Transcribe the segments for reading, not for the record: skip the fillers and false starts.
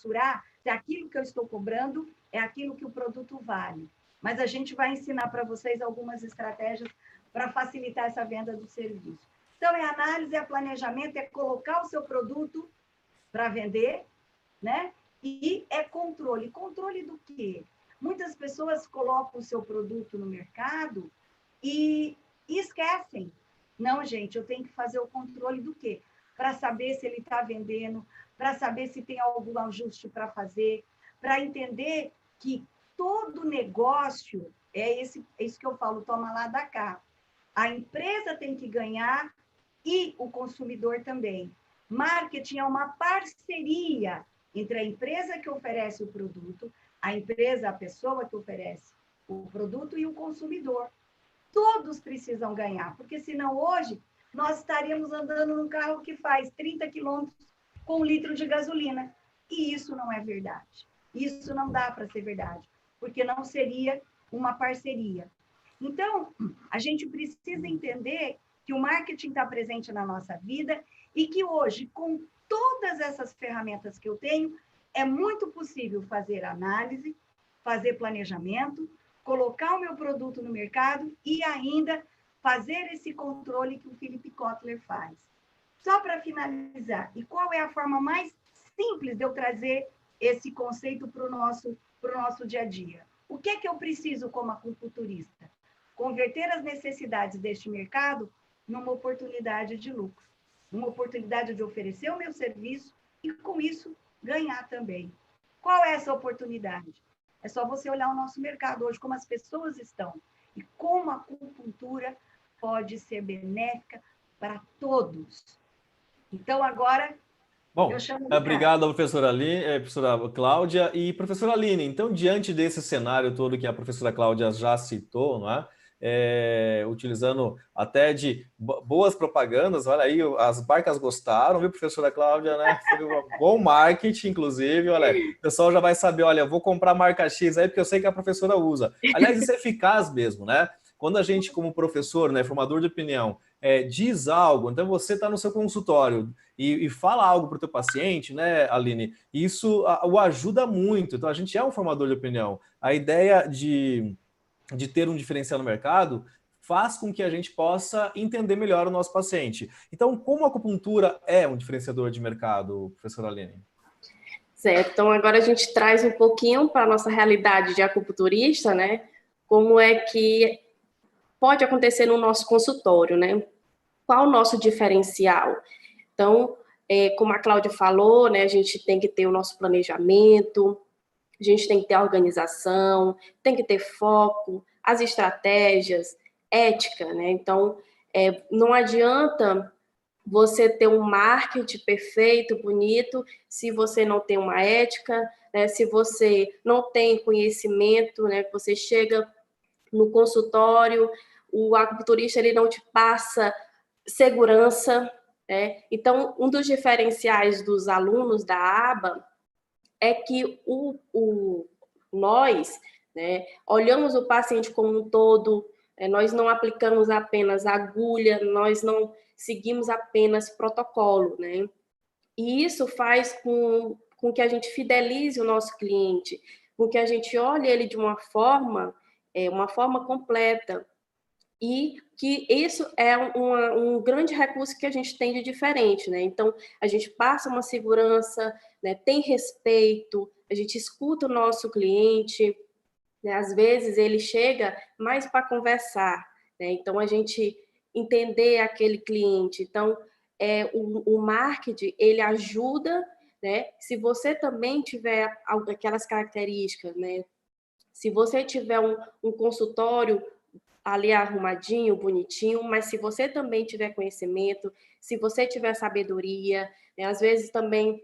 mensurar se aquilo que eu estou cobrando é aquilo que o produto vale. Mas a gente vai ensinar para vocês algumas estratégias para facilitar essa venda do serviço. Então, é análise, é planejamento, é colocar o seu produto para vender, né? E é controle. Controle do quê? Muitas pessoas colocam o seu produto no mercado e esquecem. Não, gente, eu tenho que fazer o controle do quê? Para saber se ele está vendendo, para saber se tem algum ajuste para fazer, para entender que todo negócio, isso que eu falo, toma lá da cá. A empresa tem que ganhar e o consumidor também. Marketing é uma parceria entre a empresa que oferece o produto, a empresa, a pessoa que oferece o produto e o consumidor. Todos precisam ganhar, porque senão hoje nós estaríamos andando num carro que faz 30 quilômetros com 1 litro de gasolina. E isso não é verdade. Isso não dá para ser verdade, porque não seria uma parceria. Então, a gente precisa entender que o marketing está presente na nossa vida e que hoje, com todas essas ferramentas que eu tenho, é muito possível fazer análise, fazer planejamento, colocar o meu produto no mercado e ainda fazer esse controle que o Philip Kotler faz. Só para finalizar, e qual é a forma mais simples de eu trazer esse conceito para o nosso dia a dia? O que é que eu preciso como acupunturista? Converter as necessidades deste mercado numa oportunidade de lucro, uma oportunidade de oferecer o meu serviço e, com isso, ganhar também. Qual é essa oportunidade? É só você olhar o nosso mercado hoje, como as pessoas estão e como a acupuntura pode ser benéfica para todos. Então, agora, bom, eu chamo obrigado, professora Cláudia. E, professora Aline, então, diante desse cenário todo que a professora Cláudia já citou, não é? Utilizando até de boas propagandas, olha aí, as marcas gostaram, viu, professora Cláudia, né? Foi um bom marketing, inclusive, olha, o pessoal já vai saber, olha, eu vou comprar a marca X aí, porque eu sei que a professora usa. Aliás, isso é eficaz mesmo, né? Quando a gente, como professor, né, formador de opinião, diz algo, então você está no seu consultório e fala algo para o teu paciente, né, Aline, isso o ajuda muito. Então, a gente é um formador de opinião. A ideia de ter um diferencial no mercado faz com que a gente possa entender melhor o nosso paciente. Então, como a acupuntura é um diferenciador de mercado, professora Aline? Certo, então agora a gente traz um pouquinho para a nossa realidade de acupunturista, né? Como é que pode acontecer no nosso consultório, né? Qual o nosso diferencial? Então, como a Cláudia falou, né, a gente tem que ter o nosso planejamento, a gente tem que ter a organização, tem que ter foco, as estratégias, ética, né? Então, não adianta você ter um marketing perfeito, bonito, se você não tem uma ética, né? Se você não tem conhecimento, né? Você chega no consultório, o acupunturista ele não te passa segurança, né? Então, um dos diferenciais dos alunos da aba é que nós, né, olhamos o paciente como um todo, nós não aplicamos apenas agulha, nós não seguimos apenas protocolo, né? E isso faz com que a gente fidelize o nosso cliente, com que a gente olhe ele de uma forma completa, e que isso é um grande recurso que a gente tem de diferente, né? Então, a gente passa uma segurança, né? Tem respeito, a gente escuta o nosso cliente, né? Às vezes ele chega mais para conversar, né? Então, a gente entender aquele cliente. Então, o marketing, ele ajuda, né? Se você também tiver aquelas características, né? Se você tiver um consultório ali arrumadinho, bonitinho, mas se você também tiver conhecimento, se você tiver sabedoria, né, às vezes também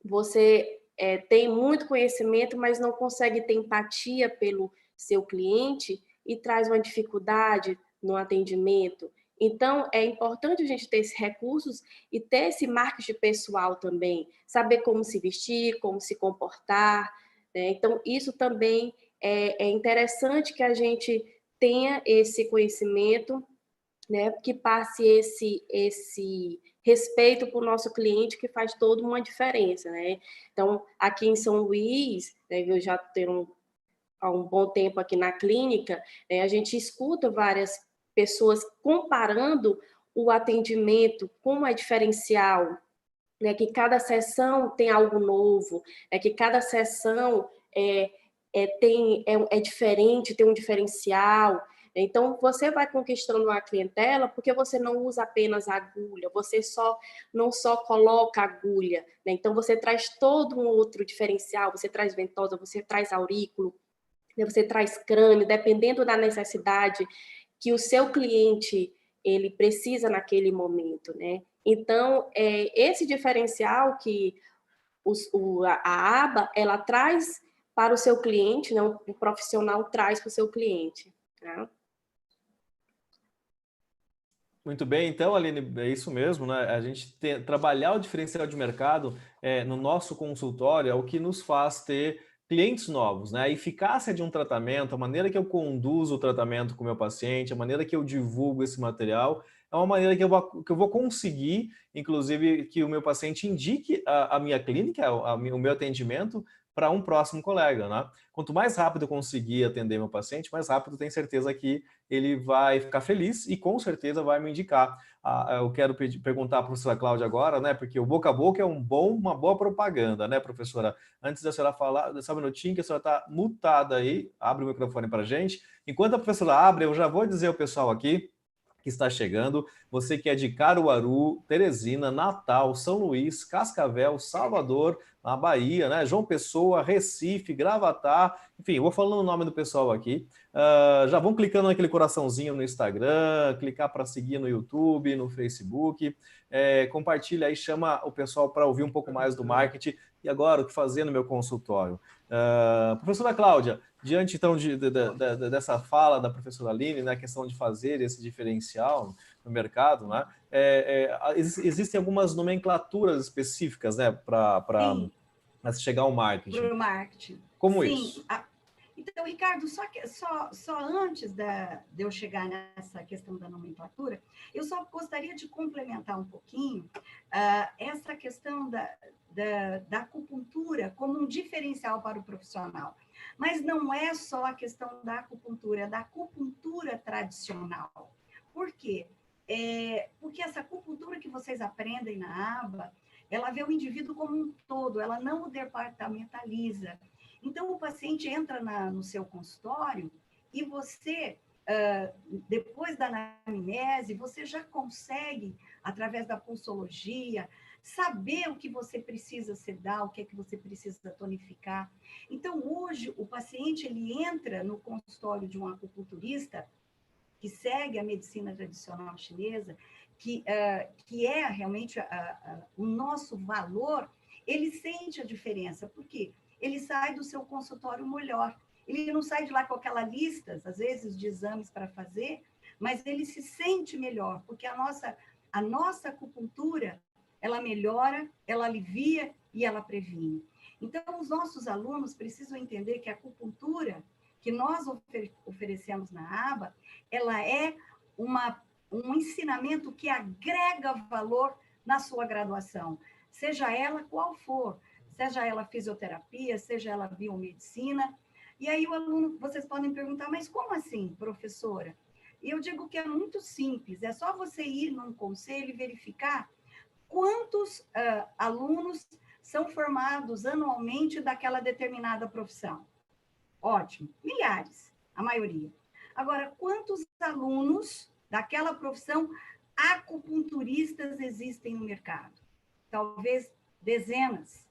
você tem muito conhecimento, mas não consegue ter empatia pelo seu cliente e traz uma dificuldade no atendimento. Então, é importante a gente ter esses recursos e ter esse marketing pessoal também, saber como se vestir, como se comportar, né? Então, isso também é interessante que a gente tenha esse conhecimento, né, que passe esse respeito para o nosso cliente, que faz toda uma diferença, né? Então, aqui em São Luís, né, eu já tenho há um bom tempo aqui na clínica, né, a gente escuta várias pessoas comparando o atendimento, como é diferencial, né, que cada sessão tem algo novo, que cada sessão é diferente, tem um diferencial. Então, você vai conquistando uma clientela porque você não usa apenas a agulha, você não só coloca agulha, né? Então, você traz todo um outro diferencial, você traz ventosa, você traz aurículo, né? Você traz crânio, dependendo da necessidade que o seu cliente ele precisa naquele momento, né? Então, esse diferencial que a aba, ela traz para o seu cliente, né? O profissional traz para o seu cliente, tá? Muito bem, então, Aline, é isso mesmo, né? A gente trabalhar o diferencial de mercado no nosso consultório é o que nos faz ter clientes novos, né? A eficácia de um tratamento, a maneira que eu conduzo o tratamento com o meu paciente, a maneira que eu divulgo esse material, é uma maneira que eu vou conseguir, inclusive, que o meu paciente indique a minha clínica, o meu atendimento, para um próximo colega, né? Quanto mais rápido eu conseguir atender meu paciente, mais rápido eu tenho certeza que ele vai ficar feliz e com certeza vai me indicar. Eu quero perguntar para a professora Cláudia agora, né? Porque o boca a boca é uma boa propaganda, né, professora? Antes da senhora falar, só um minutinho que a senhora está mutada aí, abre o microfone para a gente. Enquanto a professora abre, eu já vou dizer ao pessoal aqui que está chegando, você que é de Caruaru, Teresina, Natal, São Luís, Cascavel, Salvador, na Bahia, né? João Pessoa, Recife, Gravatá, enfim, eu vou falando o nome do pessoal aqui. Já vão clicando naquele coraçãozinho no Instagram, clicar para seguir no YouTube, no Facebook, compartilha aí, chama o pessoal para ouvir um pouco mais do marketing e agora o que fazer no meu consultório. Professora Cláudia, diante então dessa fala da professora Aline, né, a questão de fazer esse diferencial no mercado, né, existem algumas nomenclaturas específicas, né, para chegar ao marketing. Para o marketing. Como Sim. isso? Então, Ricardo, só antes de eu chegar nessa questão da nomenclatura, eu só gostaria de complementar um pouquinho essa questão da acupuntura como um diferencial para o profissional. Mas não é só a questão da acupuntura, é da acupuntura tradicional. Por quê? Porque essa acupuntura que vocês aprendem na aba, ela vê o indivíduo como um todo, ela não o departamentaliza. Então, o paciente entra no seu consultório e você, depois da anamnese, você já consegue, através da pulsologia, saber o que você precisa sedar, o que é que você precisa tonificar. Então, hoje, o paciente ele entra no consultório de um acupunturista que segue a medicina tradicional chinesa, que é realmente o nosso valor, ele sente a diferença. Por quê? Ele sai do seu consultório melhor. Ele não sai de lá com aquela lista, às vezes, de exames para fazer, mas ele se sente melhor, porque a nossa acupuntura, ela melhora, ela alivia e ela previne. Então, os nossos alunos precisam entender que a acupuntura que nós oferecemos na aba, ela é um ensinamento que agrega valor na sua graduação, seja ela qual for, seja ela fisioterapia, seja ela biomedicina. E aí o aluno, vocês podem perguntar, mas como assim, professora? E eu digo que é muito simples, é só você ir num conselho e verificar quantos alunos são formados anualmente daquela determinada profissão. Ótimo, milhares, a maioria. Agora, quantos alunos daquela profissão acupunturistas existem no mercado? Talvez dezenas,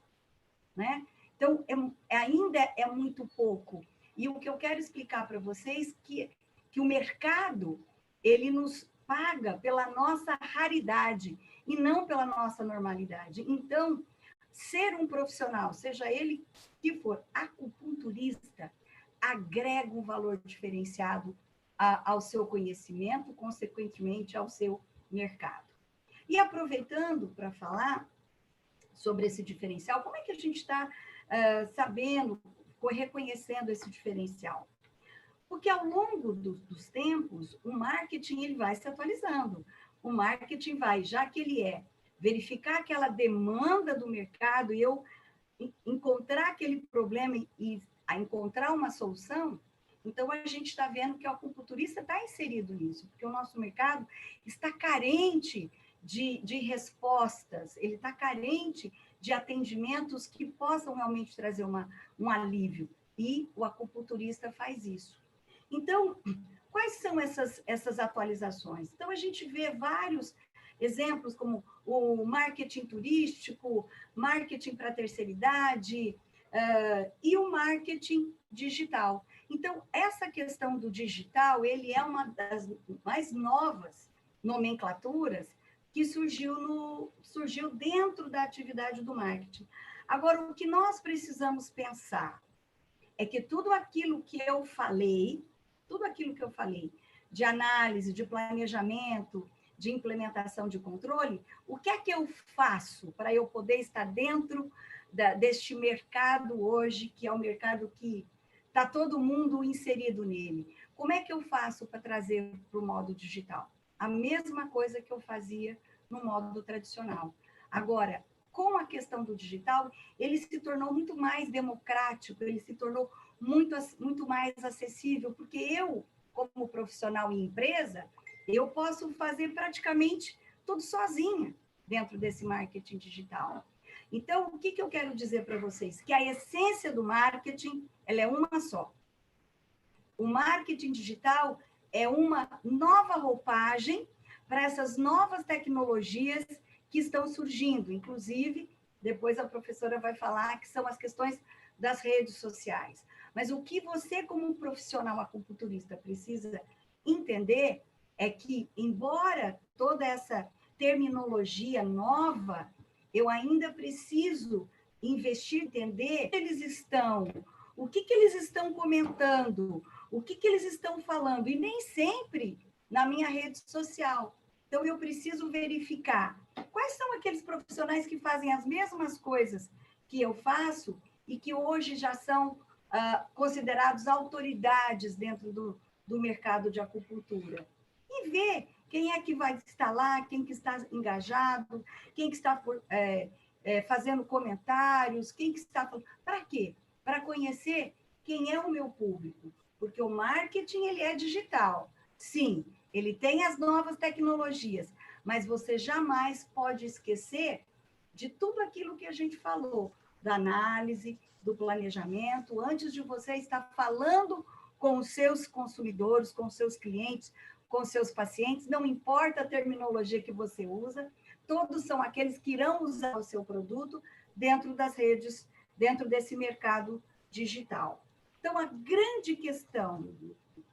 né? Então, ainda é muito pouco. E o que eu quero explicar para vocês que o mercado, ele nos paga pela nossa raridade e não pela nossa normalidade. Então, ser um profissional, seja ele que for acupunturista, agrega um valor diferenciado ao seu conhecimento, consequentemente ao seu mercado. E aproveitando para falar sobre esse diferencial, como é que a gente está sabendo, reconhecendo esse diferencial? Porque ao longo dos tempos, o marketing ele vai se atualizando. O marketing vai, já que ele é verificar aquela demanda do mercado e eu encontrar aquele problema e encontrar uma solução, então a gente está vendo que o acupunturista está inserido nisso, porque o nosso mercado está carente de respostas, ele está carente de atendimentos que possam realmente trazer um alívio, e o acupunturista faz isso. Então, quais são essas atualizações? Então, a gente vê vários exemplos, como o marketing turístico, marketing para a terceira idade, e o marketing digital. Então, essa questão do digital, ele é uma das mais novas nomenclaturas que surgiu dentro da atividade do marketing. Agora, o que nós precisamos pensar é que tudo aquilo que eu falei de análise, de planejamento, de implementação de controle, o que é que eu faço para eu poder estar dentro deste mercado hoje, que é o mercado que está todo mundo inserido nele? Como é que eu faço para trazer para o modo digital? A mesma coisa que eu fazia no modo tradicional. Agora, com a questão do digital, ele se tornou muito mais democrático, ele se tornou muito mais acessível, porque eu, como profissional em empresa, eu posso fazer praticamente tudo sozinha dentro desse marketing digital. Então, o que eu quero dizer para vocês? Que a essência do marketing, ela é uma só. O marketing digital é uma nova roupagem para essas novas tecnologias que estão surgindo. Inclusive, depois a professora vai falar que são as questões das redes sociais. Mas o que você, como profissional acupunturista, precisa entender é que, embora toda essa terminologia nova, eu ainda preciso investir, entender o que eles estão comentando, o que eles estão falando, e nem sempre na minha rede social. Então, eu preciso verificar quais são aqueles profissionais que fazem as mesmas coisas que eu faço e que hoje já são considerados autoridades dentro do mercado de acupuntura. E ver quem é que vai estar lá, quem que está engajado, quem que está fazendo comentários, quem que está... Para quê? Para conhecer quem é o meu público. Porque o marketing, ele é digital. Sim, ele tem as novas tecnologias, mas você jamais pode esquecer de tudo aquilo que a gente falou, da análise, do planejamento, antes de você estar falando com os seus consumidores, com os seus clientes, com os seus pacientes, não importa a terminologia que você usa, todos são aqueles que irão usar o seu produto dentro das redes, dentro desse mercado digital. Então, a grande questão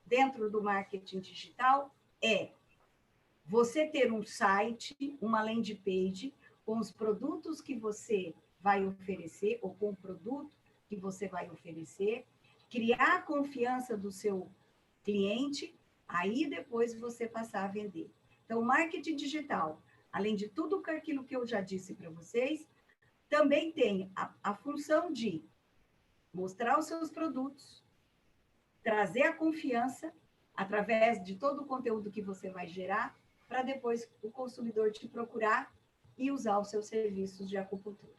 dentro do marketing digital é você ter um site, uma landing page, com os produtos que você vai oferecer, ou com o produto que você vai oferecer, criar a confiança do seu cliente, aí depois você passar a vender. Então, o marketing digital, além de tudo aquilo que eu já disse para vocês, também tem a função de mostrar os seus produtos, trazer a confiança através de todo o conteúdo que você vai gerar, para depois o consumidor te procurar e usar os seus serviços de acupuntura.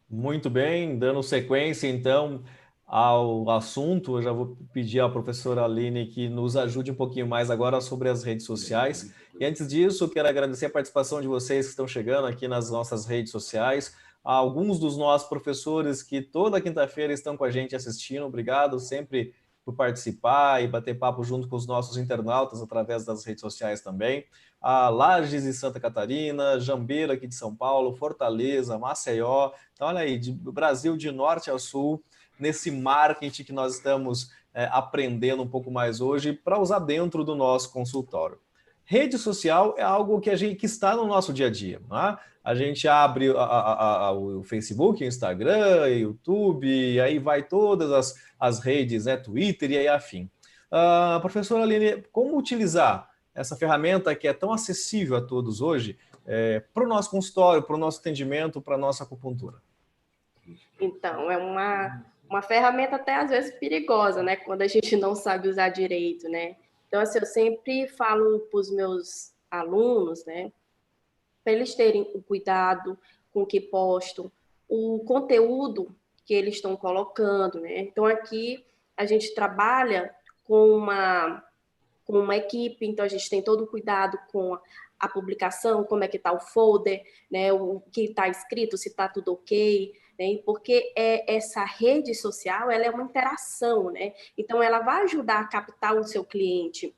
Muito bem, dando sequência, então, ao assunto, eu já vou pedir à professora Aline que nos ajude um pouquinho mais agora sobre as redes sociais. E antes disso, quero agradecer a participação de vocês que estão chegando aqui nas nossas redes sociais, a alguns dos nossos professores que toda quinta-feira estão com a gente assistindo. Obrigado sempre por participar e bater papo junto com os nossos internautas através das redes sociais também. A Lages e Santa Catarina, Jambeira aqui de São Paulo, Fortaleza, Maceió. Então, olha aí, do Brasil de norte a sul, nesse marketing que nós estamos aprendendo um pouco mais hoje para usar dentro do nosso consultório. Rede social é algo que está no nosso dia a dia. Né? A gente abre o Facebook, o Instagram, o YouTube, e aí vai todas as redes, né? Twitter e aí afim. Professora Aline, como utilizar essa ferramenta que é tão acessível a todos hoje para o nosso consultório, para o nosso atendimento, para a nossa acupuntura? Então, é uma ferramenta até às vezes perigosa, né? Quando a gente não sabe usar direito, né? Então, assim, eu sempre falo para os meus alunos, né? para eles terem o cuidado com o que postam, o conteúdo que eles estão colocando, né? Então, aqui a gente trabalha com uma equipe, então a gente tem todo o cuidado com a publicação, como é que está o folder, né? O que está escrito, se está tudo ok, né? Porque essa rede social, ela é uma interação, né? Então, ela vai ajudar a captar o seu cliente.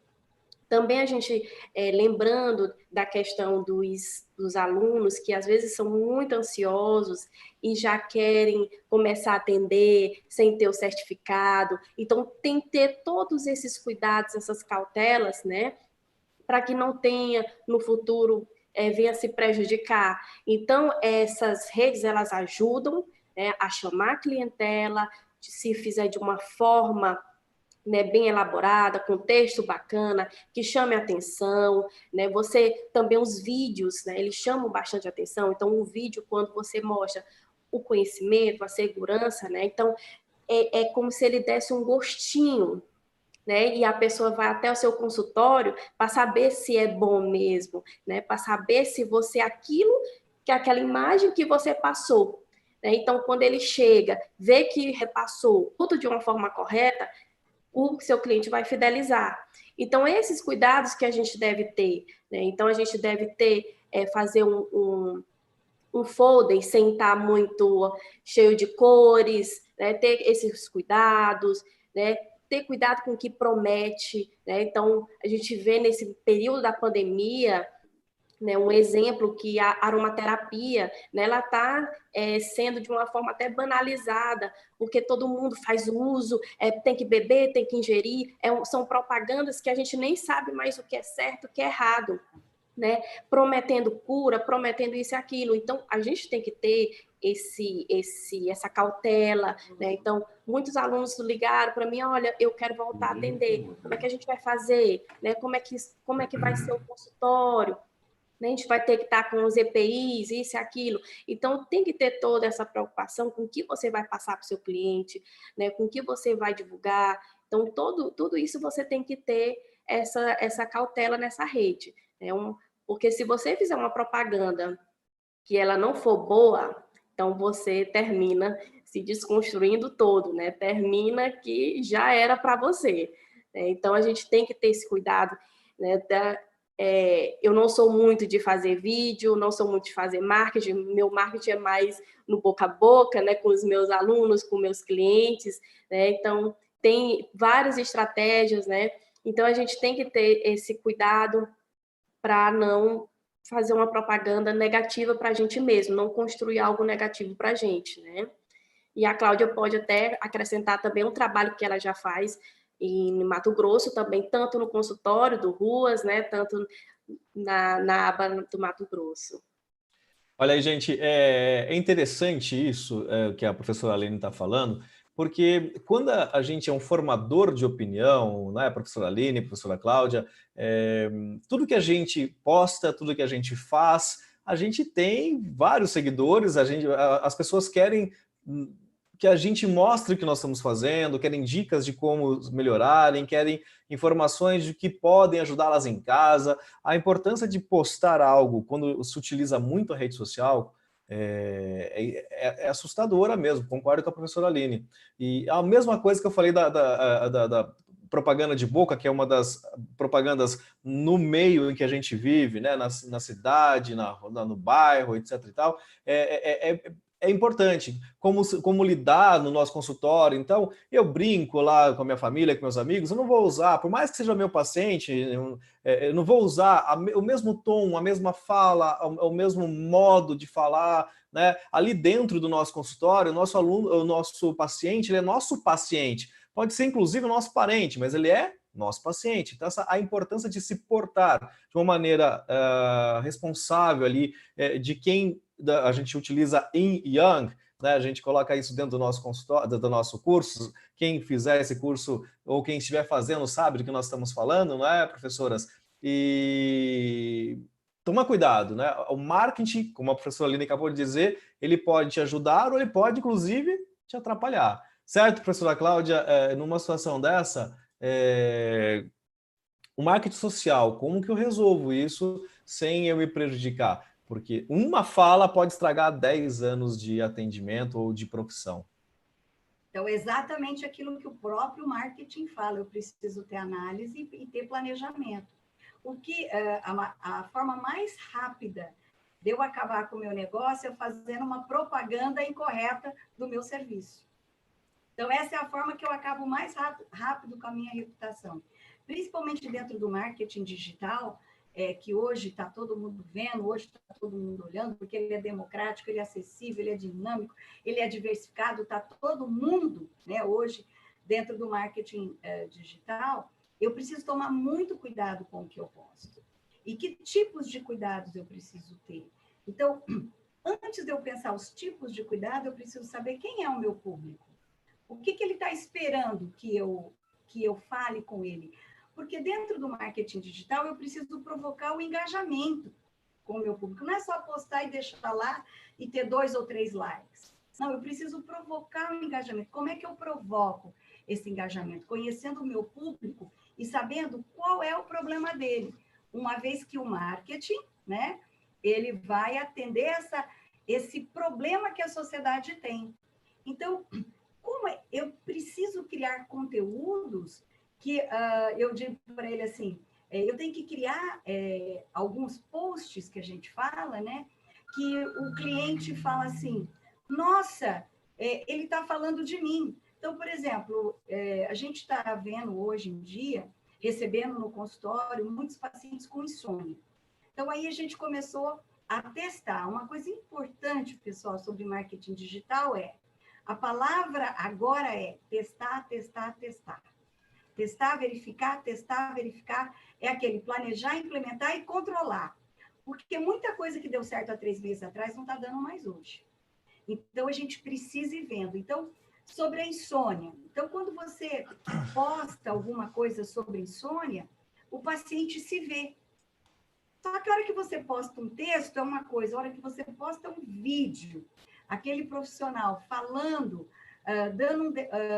Também a gente, lembrando da questão dos alunos, que às vezes são muito ansiosos e já querem começar a atender sem ter o certificado. Então, tem que ter todos esses cuidados, essas cautelas, né? Para que não tenha, no futuro, venha se prejudicar. Então, essas redes, elas ajudam, né, a chamar a clientela, se fizer de uma forma, né, bem elaborada, com texto bacana, que chame a atenção, né? Você também os vídeos, né, eles chamam bastante atenção. Então, o vídeo, quando você mostra o conhecimento, a segurança, né? Então, é como se ele desse um gostinho, né? E a pessoa vai até o seu consultório para saber se é bom mesmo, né? Para saber se você aquela imagem que você passou, né? Então, quando ele chega, vê que repassou tudo de uma forma correta, o seu cliente vai fidelizar. Então, esses cuidados que a gente deve ter, né? Então, a gente deve ter, fazer um folder sem estar muito cheio de cores, né? Ter esses cuidados, né? Ter cuidado com o que promete, né? Então, a gente vê nesse período da pandemia, né, um exemplo que a aromaterapia, né, ela está sendo de uma forma até banalizada, porque todo mundo faz uso, tem que beber, tem que ingerir, são propagandas que a gente nem sabe mais o que é certo, o que é errado, né? Prometendo cura, prometendo isso e aquilo. Então, a gente tem que ter essa cautela, né? Então, muitos alunos ligaram para mim, olha, eu quero voltar a atender, como é que a gente vai fazer, né? Como é que vai ser o consultório? A gente vai ter que estar com os EPIs, isso e aquilo. Então, tem que ter toda essa preocupação com o que você vai passar para o seu cliente, né? Com o que você vai divulgar. Então, tudo isso você tem que ter essa cautela nessa rede. Né? Porque se você fizer uma propaganda que ela não for boa, então você termina se desconstruindo todo, né? Termina que já era para você. Né? Então, a gente tem que ter esse cuidado, né? Eu não sou muito de fazer vídeo, não sou muito de fazer marketing, meu marketing é mais no boca a boca, né, com os meus alunos, com meus clientes, né, então tem várias estratégias, né, então a gente tem que ter esse cuidado para não fazer uma propaganda negativa para a gente mesmo, não construir algo negativo para a gente, né. E a Cláudia pode até acrescentar também um trabalho que ela já faz em Mato Grosso também, tanto no consultório do Ruas, né, tanto na aba do Mato Grosso. Olha aí, gente, é interessante isso que a professora Aline está falando, porque quando a gente é um formador de opinião, né, professora Aline, professora Cláudia, tudo que a gente posta, tudo que a gente faz, a gente tem vários seguidores, as pessoas querem que a gente mostre o que nós estamos fazendo, querem dicas de como melhorarem, querem informações de que podem ajudá-las em casa. A importância de postar algo quando se utiliza muito a rede social é assustadora mesmo, concordo com a professora Aline. E a mesma coisa que eu falei da propaganda de boca, que é uma das propagandas no meio em que a gente vive, né, na cidade, no bairro, etc. e tal, é importante, como lidar no nosso consultório. Então, eu brinco lá com a minha família, com meus amigos, eu não vou usar, por mais que seja meu paciente, eu não vou usar o mesmo tom, a mesma fala, o mesmo modo de falar, né? Ali dentro do nosso consultório, o nosso aluno, o nosso paciente, ele é nosso paciente. Pode ser, inclusive, o nosso parente, mas ele é nosso paciente. Então, a importância de se portar de uma maneira responsável ali, de quem a gente utiliza Yin Yang, né? A gente coloca isso dentro do nosso consultório, do nosso curso. Quem fizer esse curso ou quem estiver fazendo sabe do que nós estamos falando, não é, professoras? E toma cuidado, né? O marketing, como a professora Aline acabou de dizer, ele pode te ajudar ou ele pode, inclusive, te atrapalhar. Certo, professora Cláudia? Numa situação dessa, o marketing social, como que eu resolvo isso sem eu me prejudicar? Porque uma fala pode estragar 10 anos de atendimento ou de profissão. Então, exatamente aquilo que o próprio marketing fala, eu preciso ter análise e ter planejamento. A forma mais rápida de eu acabar com o meu negócio é fazendo uma propaganda incorreta do meu serviço. Então, essa é a forma que eu acabo mais rápido com a minha reputação. Principalmente dentro do marketing digital, que hoje está todo mundo vendo, hoje está todo mundo olhando, porque ele é democrático, ele é acessível, ele é dinâmico, ele é diversificado, está todo mundo, né, hoje, dentro do marketing digital. Eu preciso tomar muito cuidado com o que eu posto. E que tipos de cuidados eu preciso ter? Então, antes de eu pensar os tipos de cuidado, eu preciso saber quem é o meu público. O que ele está esperando que eu fale com ele? Porque dentro do marketing digital, eu preciso provocar o engajamento com o meu público. Não é só postar e deixar lá e ter 2 ou 3 likes. Não, eu preciso provocar o engajamento. Como é que eu provoco esse engajamento? Conhecendo o meu público e sabendo qual é o problema dele. Uma vez que o marketing, né, ele vai atender esse problema que a sociedade tem. Então, eu preciso criar conteúdos que eu digo para ele assim, eu tenho que criar alguns posts que a gente fala, né, que o cliente fala assim, nossa, ele está falando de mim. Então, por exemplo, a gente está vendo hoje em dia, recebendo no consultório, muitos pacientes com insônia. Então, aí a gente começou a testar. Uma coisa importante, pessoal, sobre marketing digital a palavra agora é testar, testar, testar. Testar, verificar, é aquele planejar, implementar e controlar. Porque muita coisa que deu certo há 3 meses atrás não está dando mais hoje. Então, a gente precisa ir vendo. Então, sobre a insônia. Então, quando você posta alguma coisa sobre insônia, o paciente se vê. Só que a hora que você posta um texto é uma coisa, a hora que você posta um vídeo, aquele profissional falando, dando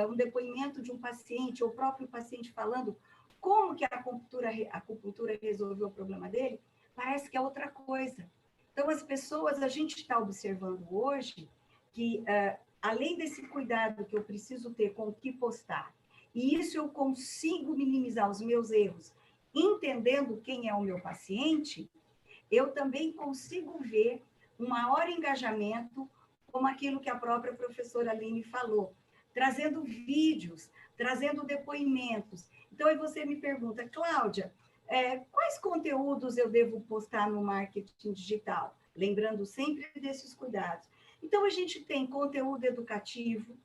um depoimento de um paciente, ou o próprio paciente falando como que a acupuntura resolveu o problema dele, parece que é outra coisa. Então, as pessoas, a gente está observando hoje que, além desse cuidado que eu preciso ter com o que postar, e isso eu consigo minimizar os meus erros, entendendo quem é o meu paciente, eu também consigo ver um maior engajamento, como aquilo que a própria professora Aline falou, trazendo vídeos, trazendo depoimentos. Então, aí você me pergunta, Cláudia, quais conteúdos eu devo postar no marketing digital? Lembrando sempre desses cuidados. Então, a gente tem conteúdo educativo,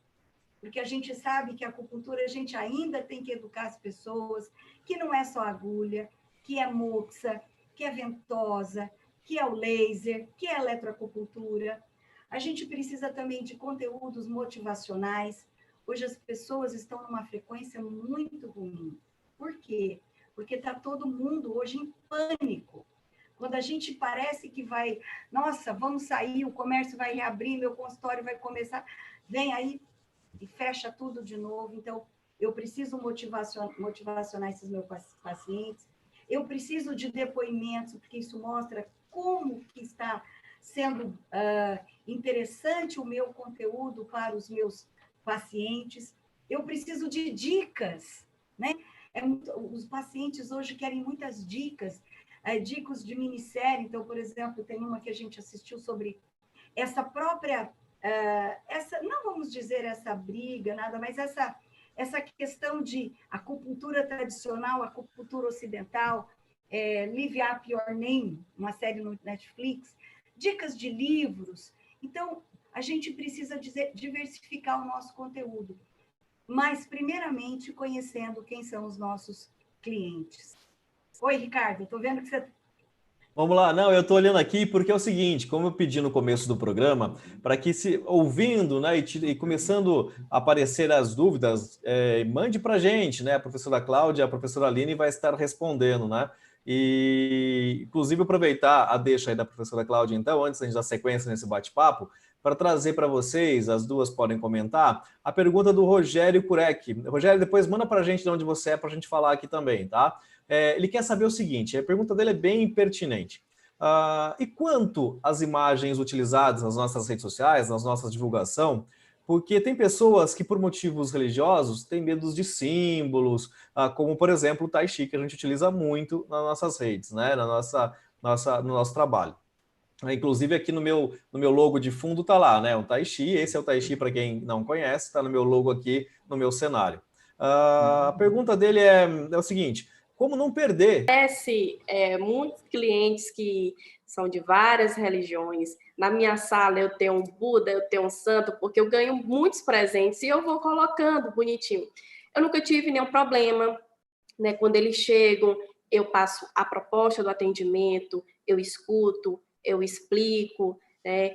porque a gente sabe que a acupuntura, a gente ainda tem que educar as pessoas, que não é só agulha, que é moxa, que é ventosa, que é o laser, que é a eletroacupuntura. A gente precisa também de conteúdos motivacionais. Hoje as pessoas estão numa frequência muito ruim. Por quê? Porque está todo mundo hoje em pânico. Quando a gente parece que vai, nossa, vamos sair, o comércio vai reabrir, meu consultório vai começar, vem aí e fecha tudo de novo. Então, eu preciso motivacionar esses meus pacientes. Eu preciso de depoimentos, porque isso mostra como que está sendo interessante o meu conteúdo para os meus pacientes. Eu preciso de dicas, né? Os pacientes hoje querem muitas dicas, dicas de minissérie. Então, por exemplo, tem uma que a gente assistiu sobre essa própria, não vamos dizer essa briga, nada, mas essa questão de acupuntura tradicional, acupuntura ocidental, Live Up Your Name, uma série no Netflix, dicas de livros. Então, a gente precisa diversificar o nosso conteúdo, mas, primeiramente, conhecendo quem são os nossos clientes. Oi, Ricardo, estou vendo que você... Vamos lá, não, eu estou olhando aqui porque é o seguinte, como eu pedi no começo do programa, para que se ouvindo, né, e começando a aparecer as dúvidas, mande para a gente, né, a professora Cláudia, a professora Aline vai estar respondendo, né, e inclusive aproveitar a deixa aí da professora Cláudia, então, antes da gente dar sequência nesse bate-papo, para trazer para vocês, as duas podem comentar, a pergunta do Rogério Kurek. Rogério, depois manda para a gente de onde você é, para a gente falar aqui também, tá? Ele quer saber o seguinte, a pergunta dele é bem pertinente. E quanto às imagens utilizadas nas nossas redes sociais, nas nossas divulgação, porque tem pessoas que, por motivos religiosos, têm medo de símbolos, como, por exemplo, o Tai Chi, que a gente utiliza muito nas nossas redes, né? No nosso trabalho. Inclusive, aqui no meu logo de fundo está lá, né? O Tai Chi. Esse é o Tai Chi, para quem não conhece, está no meu logo aqui, no meu cenário. A pergunta dele é o seguinte: como não perder? Muitos clientes que são de várias religiões. Na minha sala eu tenho um Buda, eu tenho um santo, porque eu ganho muitos presentes e eu vou colocando bonitinho. Eu nunca tive nenhum problema, né? Quando eles chegam, eu passo a proposta do atendimento, eu escuto, eu explico, né?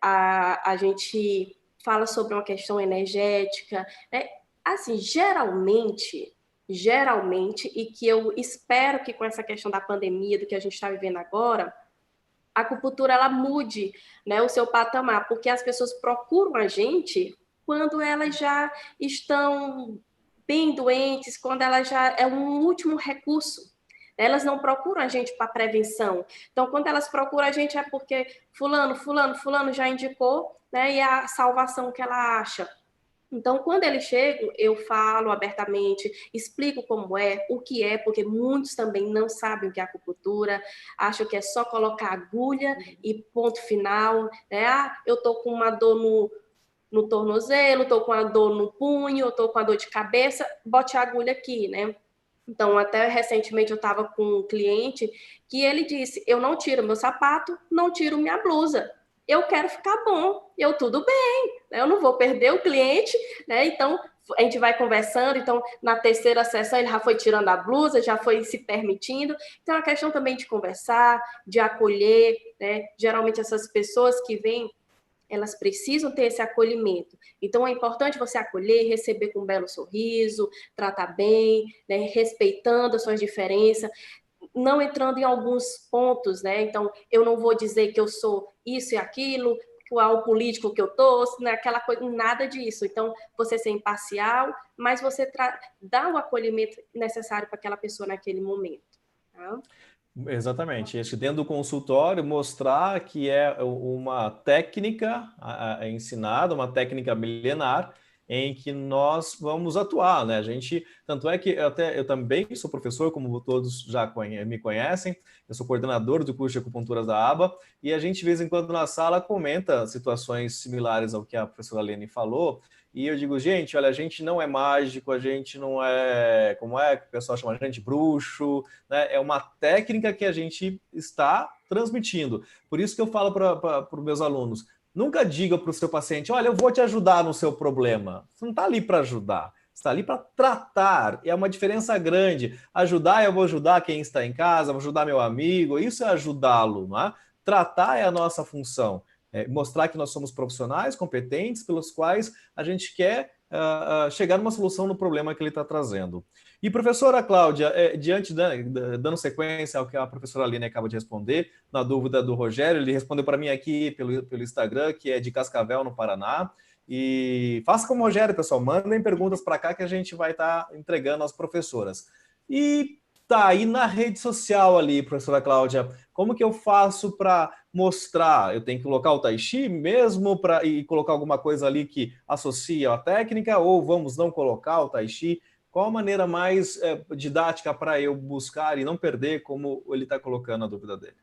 A gente fala sobre uma questão energética, né? Assim, geralmente, e que eu espero que com essa questão da pandemia, do que a gente está vivendo agora, a acupuntura ela mude, né, o seu patamar, porque as pessoas procuram a gente quando elas já estão bem doentes, quando elas já é um último recurso. Elas não procuram a gente para prevenção. Então, quando elas procuram a gente é porque fulano já indicou, né, e é a salvação que ela acha. Então, quando eles chegam, eu falo abertamente, explico como é, o que é, porque muitos também não sabem o que é acupuntura, acham que é só colocar agulha e ponto final, né? Eu tô com uma dor no tornozelo, tô com uma dor no punho, eu tô com a dor de cabeça, bote a agulha aqui, né? Então, até recentemente eu estava com um cliente que ele disse, eu não tiro meu sapato, não tiro minha blusa. Eu quero ficar bom, tudo bem, né? Eu não vou perder o cliente, né? Então, a gente vai conversando, então, na terceira sessão ele já foi tirando a blusa, já foi se permitindo. Então, é uma questão também de conversar, de acolher, né? Geralmente essas pessoas que vêm, elas precisam ter esse acolhimento. Então, é importante você acolher, receber com um belo sorriso, tratar bem, né? Respeitando as suas diferenças, não entrando em alguns pontos, né? Então, eu não vou dizer que eu sou isso e aquilo, qual político que eu tô, né? Aquela coisa, nada disso. Então, você ser imparcial, mas você dá o acolhimento necessário para aquela pessoa naquele momento. Tá? Exatamente. Acho que dentro do consultório mostrar que é uma técnica ensinada, uma técnica milenar em que nós vamos atuar, né? A gente, tanto é que eu também sou professor, como todos já me conhecem, eu sou coordenador do curso de acupuntura da ABA, e a gente de vez em quando na sala comenta situações similares ao que a professora Lene falou, e eu digo, gente, olha, a gente não é mágico, a gente não é, como é que o pessoal chama a gente, bruxo, né? É uma técnica que a gente está transmitindo. Por isso que eu falo para os meus alunos, nunca diga para o seu paciente, olha, eu vou te ajudar no seu problema. Você não está ali para ajudar, você está ali para tratar. É uma diferença grande. Ajudar, eu vou ajudar quem está em casa, vou ajudar meu amigo, isso é ajudá-lo, não é? Tratar é a nossa função. Mostrar que nós somos profissionais competentes pelos quais a gente quer chegar numa solução no problema que ele está trazendo. E professora Cláudia, dando sequência ao que a professora Aline acaba de responder, na dúvida do Rogério, ele respondeu para mim aqui pelo Instagram, que é de Cascavel, no Paraná. E faça como o Rogério, pessoal, mandem perguntas para cá que a gente vai estar entregando às professoras. E tá aí na rede social ali, professora Cláudia, como que eu faço para mostrar? Eu tenho que colocar o Tai Chi mesmo e colocar alguma coisa ali que associa a técnica, ou vamos não colocar o Tai Chi? Qual a maneira mais didática para eu buscar e não perder, como ele está colocando a dúvida dele?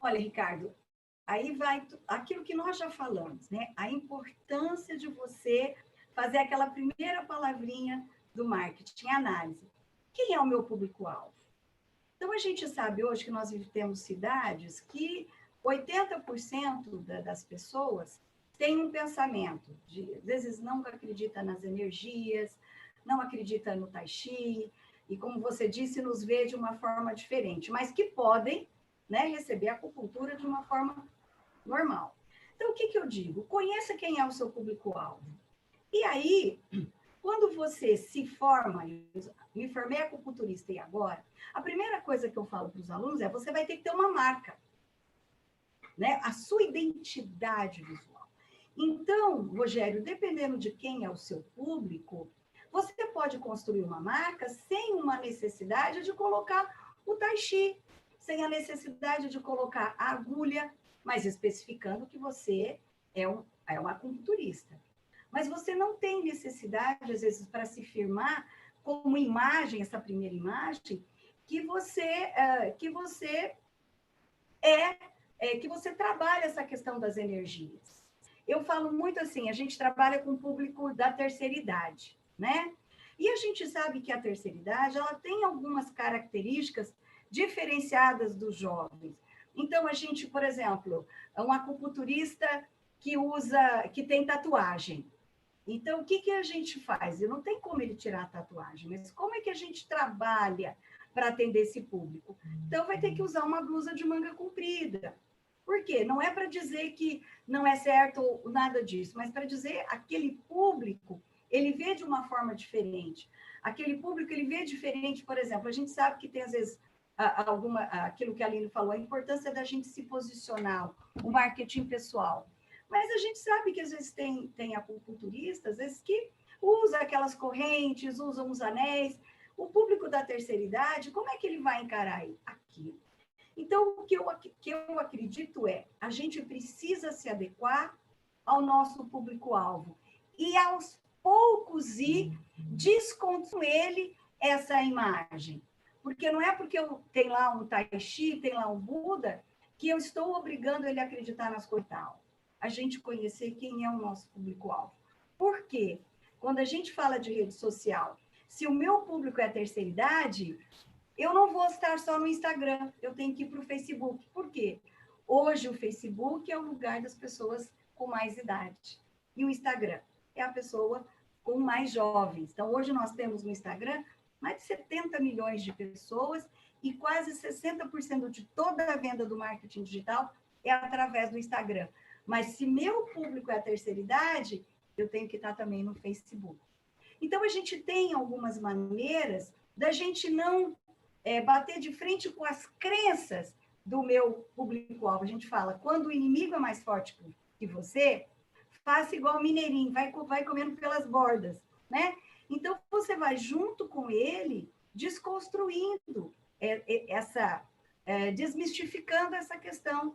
Olha, Ricardo, aí vai aquilo que nós já falamos, né? A importância de você fazer aquela primeira palavrinha do marketing, análise. Quem é o meu público-alvo? Então, a gente sabe hoje que nós temos cidades que 80% das pessoas têm um pensamento às vezes, não acredita nas energias, não acredita no Tai Chi, e como você disse, nos vê de uma forma diferente, mas que podem, né, receber a acupuntura de uma forma normal. Então, o que eu digo? Conheça quem é o seu público-alvo. E aí, quando você se forma, me formei acupunturista e agora, a primeira coisa que eu falo para os alunos é, você vai ter que ter uma marca, né? A sua identidade visual. Então, Rogério, dependendo de quem é o seu público, você pode construir uma marca sem uma necessidade de colocar o Tai Chi. sem a necessidade de colocar a agulha, mas especificando que você é um acupunturista. Mas você não tem necessidade, às vezes, para se firmar como imagem, essa primeira imagem, que você trabalha essa questão das energias. Eu falo muito assim, a gente trabalha com o público da terceira idade, né? E a gente sabe que a terceira idade, ela tem algumas características diferenciadas dos jovens. Então, a gente, por exemplo, é um acupunturista que tem tatuagem. Então, o que a gente faz? Não tem como ele tirar a tatuagem, mas como é que a gente trabalha para atender esse público? Então, vai ter que usar uma blusa de manga comprida. Por quê? Não é para dizer que não é certo nada disso, mas para dizer aquele público, ele vê de uma forma diferente. Aquele público, ele vê diferente, por exemplo, a gente sabe que tem, às vezes, aquilo que a Aline falou, a importância da gente se posicionar, o marketing pessoal. Mas a gente sabe que, às vezes, tem acupunturistas, às vezes, que usa aquelas correntes, usam os anéis. O público da terceira idade, como é que ele vai encarar aquilo? Então, o que eu acredito a gente precisa se adequar ao nosso público-alvo e, aos poucos, ir desconstruindo ele essa imagem. Porque não é porque eu tenho lá um Tai Chi, tem lá um Buda, que eu estou obrigando ele a acreditar nas coisas. A gente conhecer quem é o nosso público-alvo. Por quê? Quando a gente fala de rede social, se o meu público é a terceira idade, eu não vou estar só no Instagram, eu tenho que ir para o Facebook. Por quê? Hoje o Facebook é o lugar das pessoas com mais idade. E o Instagram é a pessoa com mais jovens. Então, hoje nós temos no Instagram mais de 70 milhões de pessoas e quase 60% de toda a venda do marketing digital é através do Instagram. Mas se meu público é a terceira idade, eu tenho que estar também no Facebook. Então, a gente tem algumas maneiras da gente não bater de frente com as crenças do meu público-alvo. A gente fala, quando o inimigo é mais forte que você, faça igual o mineirinho, vai comendo pelas bordas, né? Então, você vai junto com ele, desconstruindo desmistificando essa questão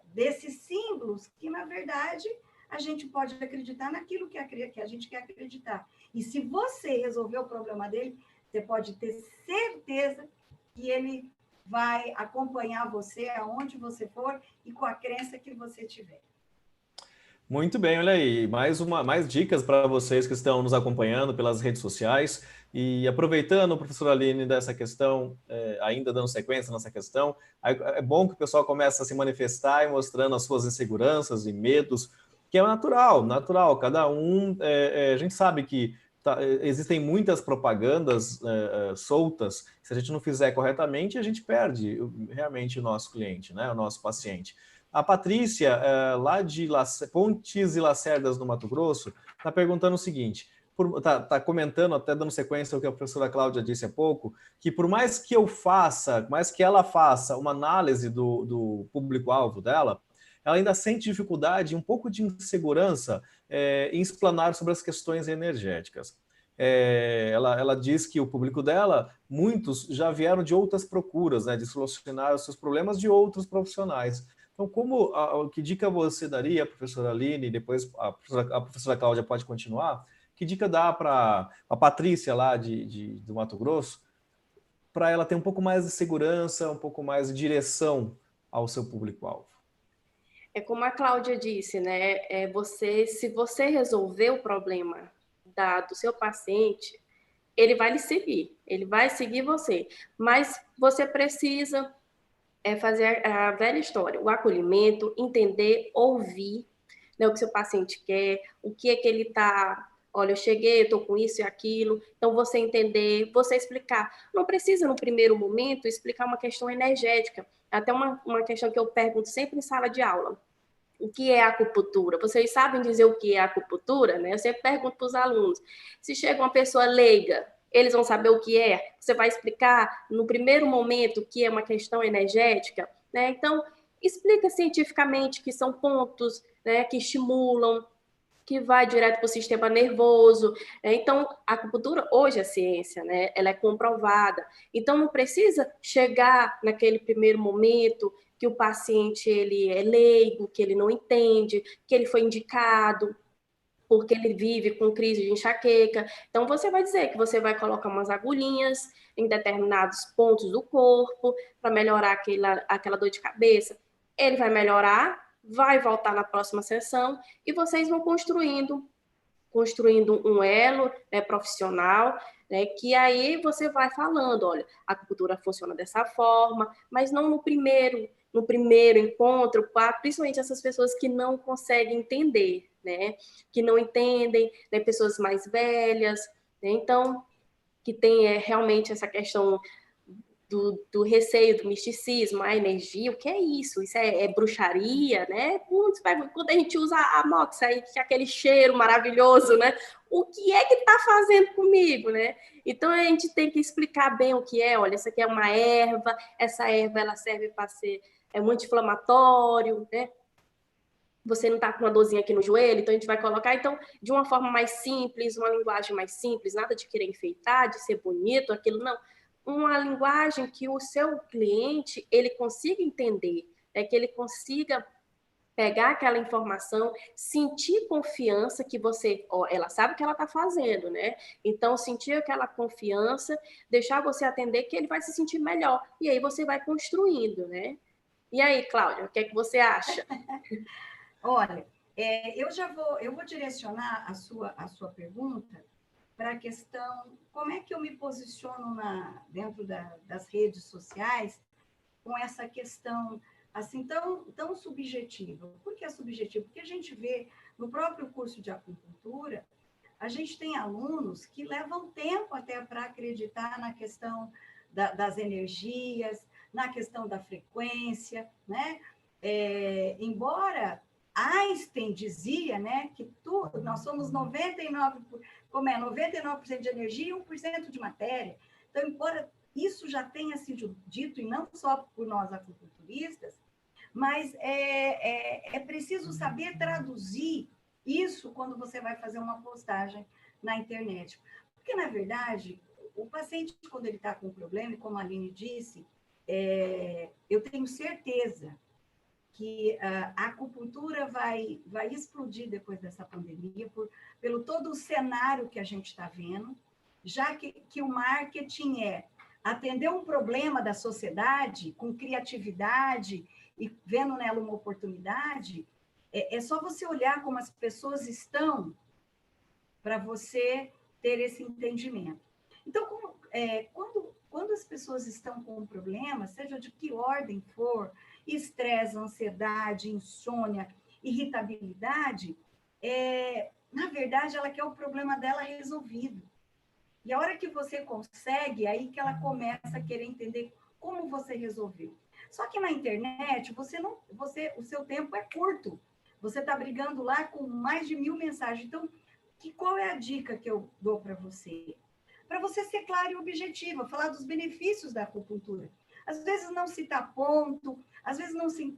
desses símbolos que, na verdade, a gente pode acreditar naquilo que a gente quer acreditar. E se você resolver o problema dele, você pode ter certeza que ele vai acompanhar você aonde você for e com a crença que você tiver. Muito bem, olha aí, mais dicas para vocês que estão nos acompanhando pelas redes sociais. E aproveitando, professora Aline, dessa questão, ainda dando sequência nessa questão, é bom que o pessoal comece a se manifestar e mostrando as suas inseguranças e medos, que é natural. Cada um, a gente sabe que existem muitas propagandas soltas. Se a gente não fizer corretamente, a gente perde realmente o nosso cliente, né, o nosso paciente. A Patrícia, lá de Pontes e Lacerdas, no Mato Grosso, está perguntando o seguinte, está comentando, até dando sequência ao que a professora Cláudia disse há pouco, que por mais que ela faça uma análise do público-alvo dela, ela ainda sente dificuldade, um pouco de insegurança em explanar sobre as questões energéticas. Ela diz que o público dela, muitos já vieram de outras procuras, né, de solucionar os seus problemas de outros profissionais. Então, que dica você daria, professora Aline, depois a professora Cláudia pode continuar, que dica dá para a Patrícia lá do Mato Grosso, para ela ter um pouco mais de segurança, um pouco mais de direção ao seu público-alvo? É como a Cláudia disse, né? Se você resolver o problema do seu paciente, ele vai lhe seguir, ele vai seguir você. Mas você precisa fazer a velha história, o acolhimento, entender, ouvir, né, o que seu paciente quer, o que é que ele está... Olha, eu cheguei, eu estou com isso e aquilo. Então, você entender, você explicar. Não precisa, no primeiro momento, explicar uma questão energética. Até uma questão que eu pergunto sempre em sala de aula. O que é acupuntura? Vocês sabem dizer o que é acupuntura, né? Eu sempre pergunto para os alunos. Se chega uma pessoa leiga, eles vão saber o que é? Você vai explicar no primeiro momento o que é uma questão energética, né? Então, explica cientificamente que são pontos, né, que estimulam que vai direto para o sistema nervoso. Então, a acupuntura hoje é ciência, né? Ela é comprovada. Então, não precisa chegar naquele primeiro momento que o paciente ele é leigo, que ele não entende, que ele foi indicado porque ele vive com crise de enxaqueca. Então, você vai dizer que você vai colocar umas agulhinhas em determinados pontos do corpo para melhorar aquela dor de cabeça. Ele vai melhorar, vai voltar na próxima sessão e vocês vão construindo um elo, né, profissional, né, que aí você vai falando, olha, a acupuntura funciona dessa forma, mas não no primeiro encontro, principalmente essas pessoas que não conseguem entender, né, que não entendem, né, pessoas mais velhas, né, então, que tem realmente essa questão do receio, do misticismo, a energia, o que é isso? Isso é bruxaria, né? Quando a gente usa a moxa, aí que é aquele cheiro maravilhoso, né? O que é que está fazendo comigo, né? Então a gente tem que explicar bem o que é. Olha, essa aqui é uma erva, essa erva ela serve para ser muito inflamatório, né? Você não está com uma dorzinha aqui no joelho, então a gente vai colocar, então, de uma forma mais simples, uma linguagem mais simples, nada de querer enfeitar, de ser bonito, aquilo não. Uma linguagem que o seu cliente, ele consiga entender, que ele consiga pegar aquela informação, sentir confiança que você, ela sabe o que ela está fazendo, né? Então, sentir aquela confiança, deixar você atender que ele vai se sentir melhor. E aí você vai construindo, né? E aí, Cláudia, o que é que você acha? Olha, eu vou direcionar a sua pergunta para a questão, como é que eu me posiciono dentro das redes sociais com essa questão assim tão subjetiva. Por que é subjetivo? Porque a gente vê no próprio curso de acupuntura, a gente tem alunos que levam tempo até para acreditar na questão das energias, na questão da frequência, né? Embora Einstein dizia, né, que nós somos 99% de energia e 1% de matéria. Então, embora isso já tenha sido dito, e não só por nós acupunturistas, mas é preciso saber traduzir isso quando você vai fazer uma postagem na internet. Porque, na verdade, o paciente, quando ele está com um problema, e como a Aline disse, eu tenho certeza que a acupuntura vai explodir depois dessa pandemia, pelo todo o cenário que a gente está vendo, já que o marketing é atender um problema da sociedade com criatividade e vendo nela uma oportunidade, é só você olhar como as pessoas estão para você ter esse entendimento. Então, quando as pessoas estão com um problema, seja de que ordem for, estresse, ansiedade, insônia, irritabilidade, na verdade, ela quer o problema dela resolvido. E a hora que você consegue, aí que ela começa a querer entender como você resolveu. Só que na internet, o seu tempo é curto. Você está brigando lá com mais de 1000 mensagens. Então, qual é a dica que eu dou para você? Para você ser clara e objetiva, falar dos benefícios da acupuntura. Às vezes não citar ponto, às vezes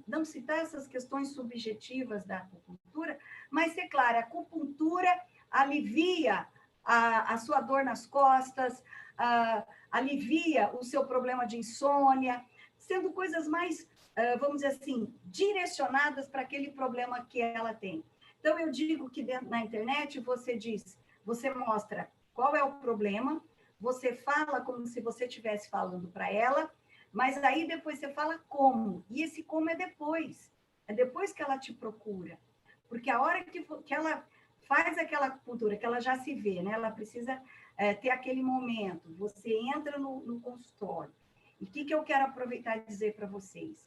não citar essas questões subjetivas da acupuntura, mas ser clara, a acupuntura alivia a sua dor nas costas, alivia o seu problema de insônia, sendo coisas mais, vamos dizer assim, direcionadas para aquele problema que ela tem. Então, eu digo que na internet você mostra qual é o problema, você fala como se você estivesse falando para ela, mas aí depois você fala como, e esse como é depois que ela te procura, porque a hora que ela faz aquela acupuntura, que ela já se vê, né? Ela precisa ter aquele momento, você entra no consultório, e o que eu quero aproveitar e dizer para vocês?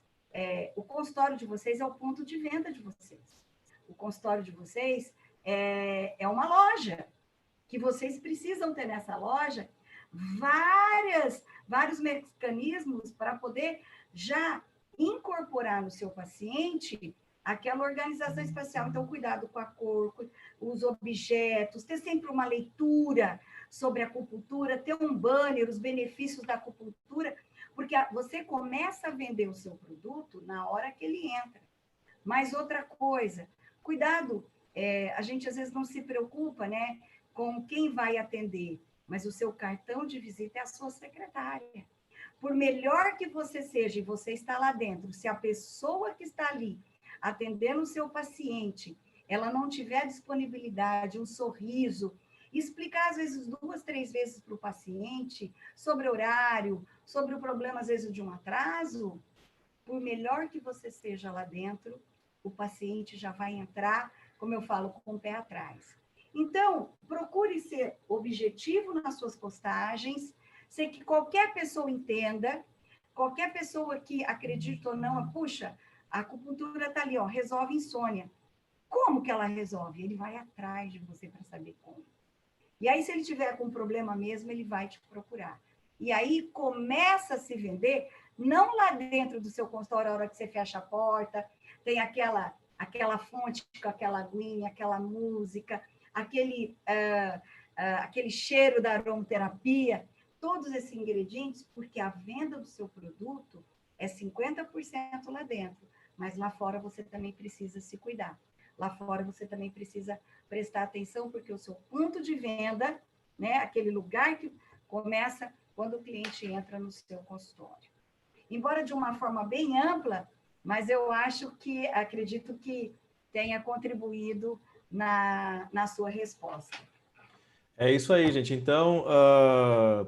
O consultório de vocês é o ponto de venda de vocês. O consultório de vocês é uma loja, que vocês precisam ter nessa loja vários mecanismos para poder já incorporar no seu paciente aquela organização espacial. Então, cuidado com a cor, os objetos, ter sempre uma leitura sobre a acupuntura, ter um banner, os benefícios da acupuntura, porque você começa a vender o seu produto na hora que ele entra. Mas outra coisa, cuidado A gente às vezes não se preocupa, né, com quem vai atender, mas o seu cartão de visita é a sua secretária. Por melhor que você seja e você está lá dentro, se a pessoa que está ali atendendo o seu paciente, ela não tiver disponibilidade, um sorriso, explicar às vezes 2, 3 vezes para o paciente sobre horário, sobre o problema às vezes de um atraso, por melhor que você seja lá dentro, o paciente já vai entrar, como eu falo, com o pé atrás. Então, procure ser objetivo nas suas postagens, sei que qualquer pessoa entenda, qualquer pessoa que acredite ou não, puxa, a acupuntura está ali, ó, resolve insônia. Como que ela resolve? Ele vai atrás de você para saber como. E aí, se ele tiver com problema mesmo, ele vai te procurar. E aí começa a se vender, não lá dentro do seu consultório, a hora que você fecha a porta, tem aquela fonte com aquela aguinha, aquela música, aquele cheiro da aromaterapia, todos esses ingredientes, porque a venda do seu produto é 50% lá dentro, mas lá fora você também precisa se cuidar. Lá fora você também precisa prestar atenção, porque o seu ponto de venda, né, aquele lugar que começa quando o cliente entra no seu consultório. Embora de uma forma bem ampla, mas eu acredito que tenha contribuído na sua resposta. É isso aí, gente. Então,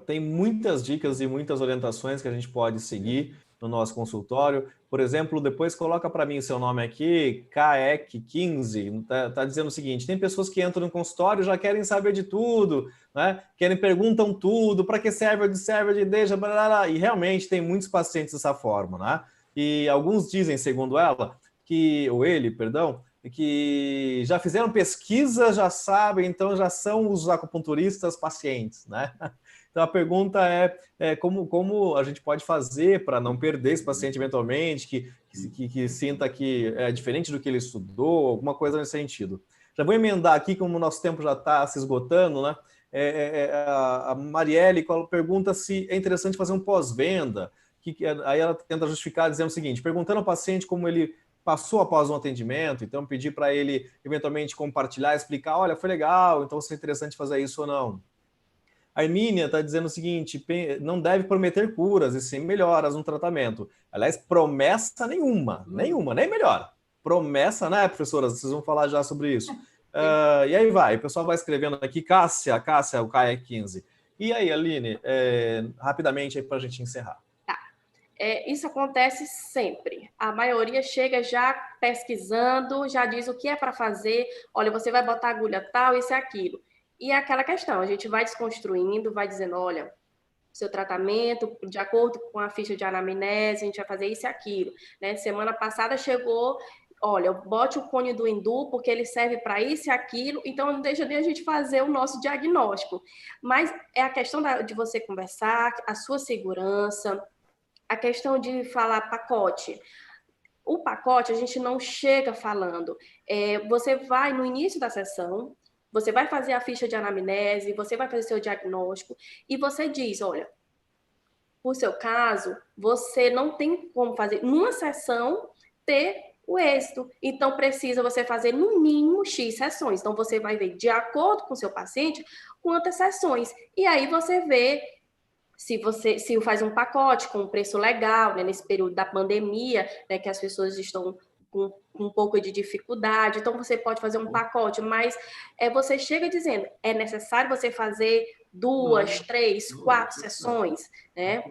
tem muitas dicas e muitas orientações que a gente pode seguir no nosso consultório. Por exemplo, depois coloca para mim o seu nome aqui, KEC15, tá dizendo o seguinte, tem pessoas que entram no consultório e já querem saber de tudo, né? Perguntam tudo, para que serve, onde serve, onde deixa, blá, blá, blá. E realmente tem muitos pacientes dessa forma, né? E alguns dizem, segundo ela, perdão, que já fizeram pesquisa, já sabem, então já são os acupunturistas pacientes, né? Então a pergunta é como a gente pode fazer para não perder esse paciente eventualmente, que sinta que é diferente do que ele estudou, alguma coisa nesse sentido. Já vou emendar aqui, como o nosso tempo já está se esgotando, né? A Marielle pergunta se é interessante fazer um pós-venda, aí ela tenta justificar dizendo o seguinte, perguntando ao paciente como ele passou após um atendimento, então pedir para ele eventualmente compartilhar, explicar, olha, foi legal, então seria interessante fazer isso ou não. A Hermínia está dizendo o seguinte, não deve prometer curas e sim melhoras no tratamento. Aliás, promessa nenhuma, nem melhora. Promessa, né, professora? Vocês vão falar já sobre isso. E aí vai, o pessoal vai escrevendo aqui, Cássia, o KE15. E aí, Aline, rapidamente aí para a gente encerrar. Isso acontece sempre. A maioria chega já pesquisando, já diz o que é para fazer. Olha, você vai botar agulha tal, isso e aquilo. E é aquela questão, a gente vai desconstruindo, vai dizendo, olha, seu tratamento, de acordo com a ficha de anamnese, a gente vai fazer isso e aquilo. Né? Semana passada chegou, olha, bote o cone do Hindu, porque ele serve para isso e aquilo, então não deixa nem a gente fazer o nosso diagnóstico. Mas é a questão de você conversar, a sua segurança, a questão de falar pacote. O pacote a gente não chega falando. Você vai no início da sessão, você vai fazer a ficha de anamnese, você vai fazer seu diagnóstico e você diz, olha, por seu caso, você não tem como fazer numa sessão ter o êxito. Então, precisa você fazer no mínimo X sessões. Então, você vai ver, de acordo com o seu paciente, quantas sessões. E aí você vê se faz um pacote com um preço legal, né, nesse período da pandemia, né, que as pessoas estão com um pouco de dificuldade, então você pode fazer um pacote, mas você chega dizendo, é necessário você fazer 2, 3, 4 sessões, né?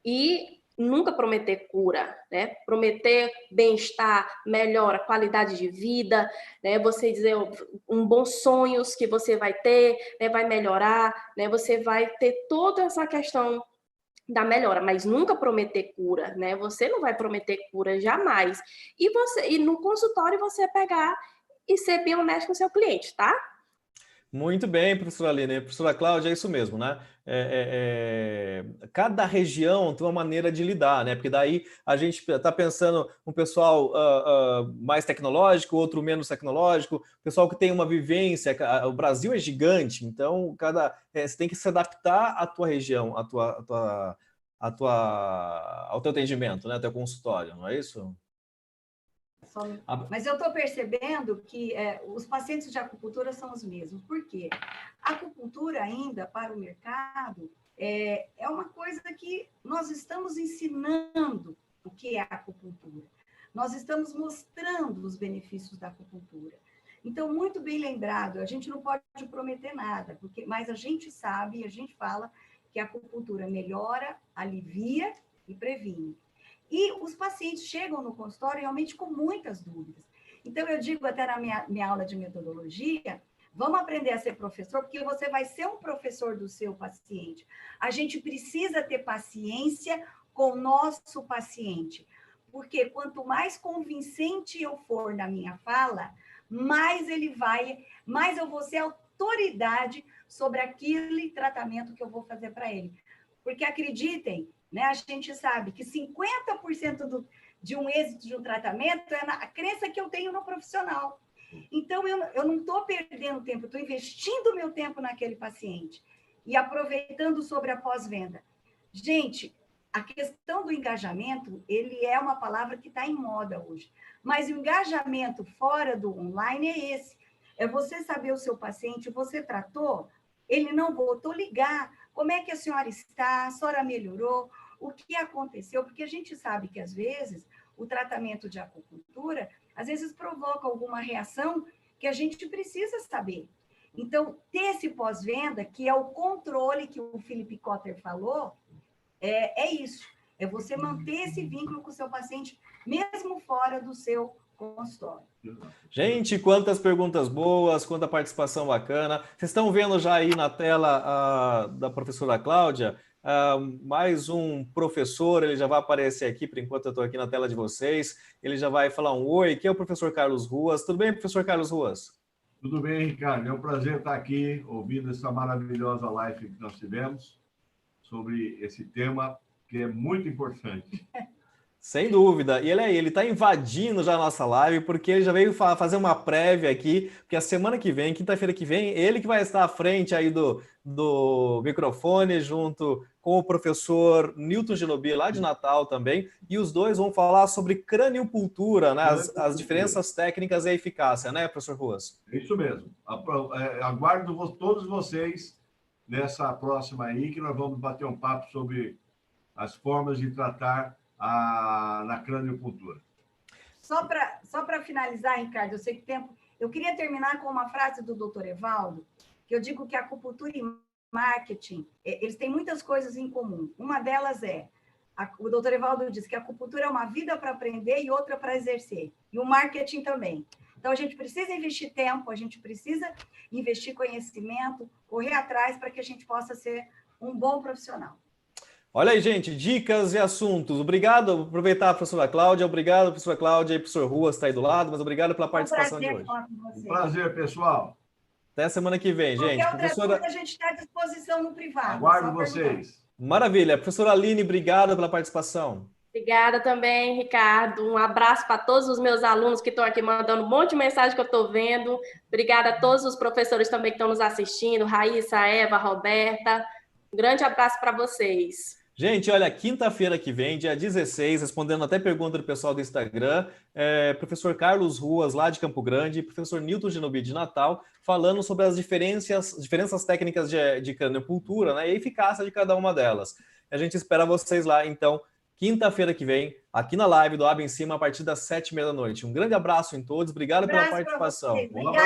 E nunca prometer cura, né? Prometer bem-estar, melhora, qualidade de vida, né? Você dizer bons sonhos que você vai ter, né? Vai melhorar, né? Você vai ter toda essa questão da melhora, mas nunca prometer cura, né? Você não vai prometer cura jamais. E no consultório você pegar e ser bem honesto com o seu cliente, tá? Muito bem, professora Aline. Professora Cláudia, é isso mesmo, né? Cada região tem uma maneira de lidar, né? Porque daí a gente está pensando um pessoal mais tecnológico, outro menos tecnológico, pessoal que tem uma vivência. O Brasil é gigante, então você tem que se adaptar à tua região, ao teu atendimento, né? Ao teu consultório, não é isso? Mas eu estou percebendo que os pacientes de acupuntura são os mesmos. Por quê? A acupuntura ainda, para o mercado, é uma coisa que nós estamos ensinando o que é a acupuntura. Nós estamos mostrando os benefícios da acupuntura. Então, muito bem lembrado, a gente não pode prometer nada, mas a gente sabe, a gente fala que a acupuntura melhora, alivia e previne. E os pacientes chegam no consultório realmente com muitas dúvidas. Então, eu digo até na minha aula de metodologia, vamos aprender a ser professor, porque você vai ser um professor do seu paciente. A gente precisa ter paciência com o nosso paciente, porque quanto mais convincente eu for na minha fala, mais eu vou ser autoridade sobre aquele tratamento que eu vou fazer para ele. Porque acreditem, né, a gente sabe que 50% de um êxito de um tratamento é a crença que eu tenho no profissional. Então, eu não estou perdendo tempo, eu estou investindo meu tempo naquele paciente e aproveitando sobre a pós-venda. Gente, a questão do engajamento, ele é uma palavra que está em moda hoje. Mas o engajamento fora do online é esse. É você saber o seu paciente, você tratou, ele não voltou, ligar. Como é que a senhora está? A senhora melhorou? O que aconteceu? Porque a gente sabe que, às vezes, o tratamento de acupuntura, às vezes, provoca alguma reação que a gente precisa saber. Então, ter esse pós-venda, que é o controle que o Philip Kotler falou, é isso. É você manter esse vínculo com o seu paciente, mesmo fora do seu consultório. Gente, quantas perguntas boas, quanta participação bacana. Vocês estão vendo já aí na tela da professora Cláudia, mais um professor, ele já vai aparecer aqui, por enquanto eu estou aqui na tela de vocês, ele já vai falar um oi, que é o professor Carlos Ruas. Tudo bem, professor Carlos Ruas? Tudo bem, Ricardo. É um prazer estar aqui, ouvindo essa maravilhosa live que nós tivemos sobre esse tema, que é muito importante. Sem dúvida. E ele está invadindo já a nossa live, porque ele já veio fazer uma prévia aqui, porque a semana que vem, quinta-feira que vem, ele que vai estar à frente aí do microfone, junto com o professor Newton Genobi, lá de Natal também, e os dois vão falar sobre craniocultura, né? As diferenças técnicas e a eficácia, né, professor Ruas? Isso mesmo. Aguardo todos vocês nessa próxima aí, que nós vamos bater um papo sobre as formas de tratar na craniocultura. Só para finalizar, Ricardo, eu sei que tempo... Eu queria terminar com uma frase do Dr. Evaldo, que eu digo que a acupuntura e marketing, eles têm muitas coisas em comum. Uma delas o Dr. Evaldo diz que a acupuntura é uma vida para aprender e outra para exercer. E o marketing também. Então, a gente precisa investir tempo, a gente precisa investir conhecimento, correr atrás para que a gente possa ser um bom profissional. Olha aí, gente, dicas e assuntos. Obrigado, aproveitar a professora Cláudia, obrigado, professora Cláudia e professor Ruas está aí do lado, mas obrigado pela participação de hoje. Um prazer, pessoal. Até semana que vem, gente. Professora, a gente está à disposição no privado. Aguardo vocês. Maravilha. Professora Aline, obrigado pela participação. Obrigada também, Ricardo. Um abraço para todos os meus alunos que estão aqui mandando um monte de mensagem que eu estou vendo. Obrigada a todos os professores também que estão nos assistindo, Raíssa, Eva, Roberta. Um grande abraço para vocês. Gente, olha, quinta-feira que vem, dia 16, respondendo até pergunta do pessoal do Instagram, professor Carlos Ruas, lá de Campo Grande, e professor Newton Genobi, de Natal, falando sobre as diferenças técnicas de craniocultura, né, e a eficácia de cada uma delas. A gente espera vocês lá, então, quinta-feira que vem, aqui na live do AB em Cima, a partir das 7h30 da noite. Um grande abraço em todos, obrigado pela participação.